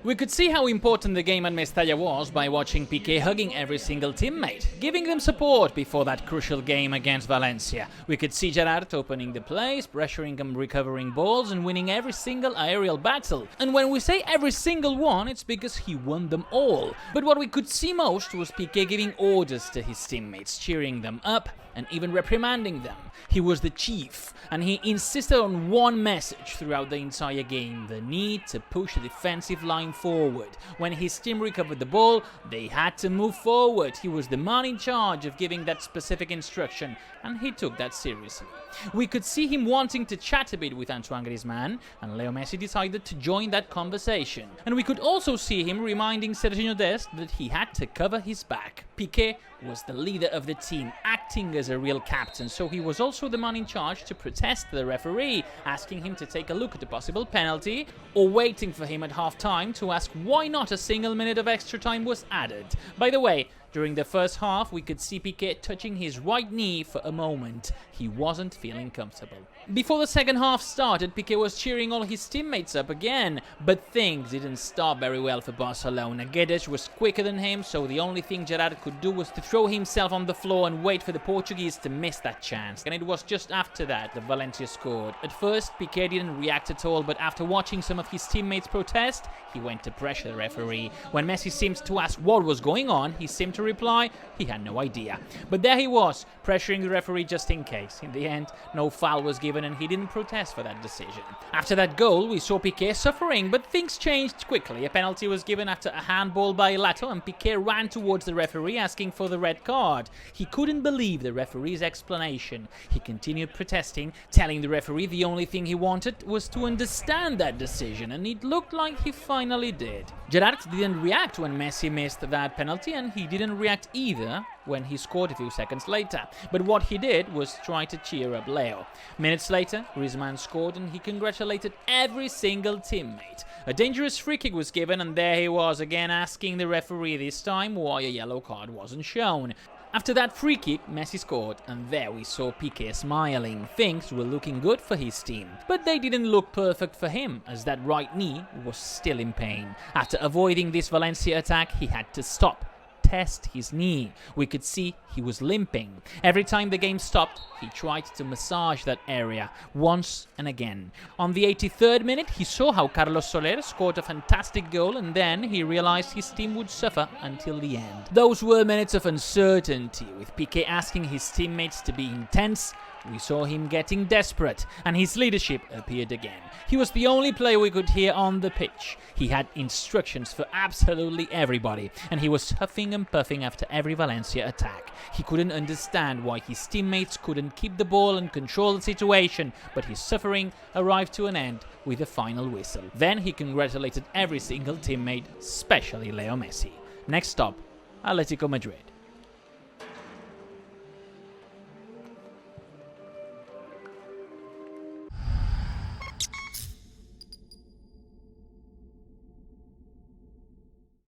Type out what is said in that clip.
We could see how important the game at Mestalla was by watching Piqué hugging every single teammate, giving them support before that crucial game against Valencia. We could see Gerard opening the plays, pressuring them, recovering balls and winning every single aerial battle. And when we say every single one, it's because he won them all. But what we could see most was Piqué giving orders to his teammates, cheering them up and even reprimanding them. He was the chief, and he insisted on one message throughout the entire game: the need to push the defensive line forward. When his team recovered the ball, they had to move forward. He was the man in charge of giving that specific instruction, and he took that seriously. We could see him wanting to chat a bit with Antoine Griezmann, and Leo Messi decided to join that conversation. And we could also see him reminding Serginho Dest that he had to cover his back. Piqué was the leader of the team, acting as a real captain, so he was also the man in charge to protest the referee, asking him to take a look at a possible penalty, or waiting for him at half-time to ask why not a single minute of extra time was added. By the way, during the first half, we could see Piqué touching his right knee for a moment. He wasn't feeling comfortable. Before the second half started, Piqué was cheering all his teammates up again, but things didn't start very well for Barcelona. Guedes was quicker than him, so the only thing Gerard could do was to throw himself on the floor and wait for the Portuguese to miss that chance. And it was just after that Valencia scored. At first, Piqué didn't react at all, but after watching some of his teammates protest, he went to pressure the referee. When Messi seemed to ask what was going on, he seemed to reply he had no idea. But there he was, pressuring the referee just in case. In the end, no foul was given and he didn't protest for that decision. After that goal, we saw Piqué suffering, but things changed quickly. A penalty was given after a handball by Lato, and Piqué ran towards the referee asking for the red card. He couldn't believe the referee's explanation. He continued protesting, telling the referee the only thing he wanted was to understand that decision, and it looked like he finally did. Gerard didn't react when Messi missed that penalty, and he didn't react either when he scored a few seconds later. But what he did was try to cheer up Leo. Minutes later, Griezmann scored and he congratulated every single teammate. A dangerous free kick was given, and there he was again asking the referee this time why a yellow card wasn't shown. After that free kick, Messi scored, and there we saw Piqué smiling. Things were looking good for his team, but they didn't look perfect for him, as that right knee was still in pain. After avoiding this Valencia attack, he had to stop, test his knee. We could see he was limping. Every time the game stopped, he tried to massage that area once and again. On the 83rd minute, he saw how Carlos Soler scored a fantastic goal, and then he realized his team would suffer until the end. Those were minutes of uncertainty, with Piqué asking his teammates to be intense. We saw him getting desperate, and his leadership appeared again. He was the only player we could hear on the pitch. He had instructions for absolutely everybody, and he was huffing and puffing after every Valencia attack. He couldn't understand why his teammates couldn't keep the ball and control the situation, but his suffering arrived to an end with a final whistle. Then he congratulated every single teammate, especially Leo Messi. Next stop, Atletico Madrid.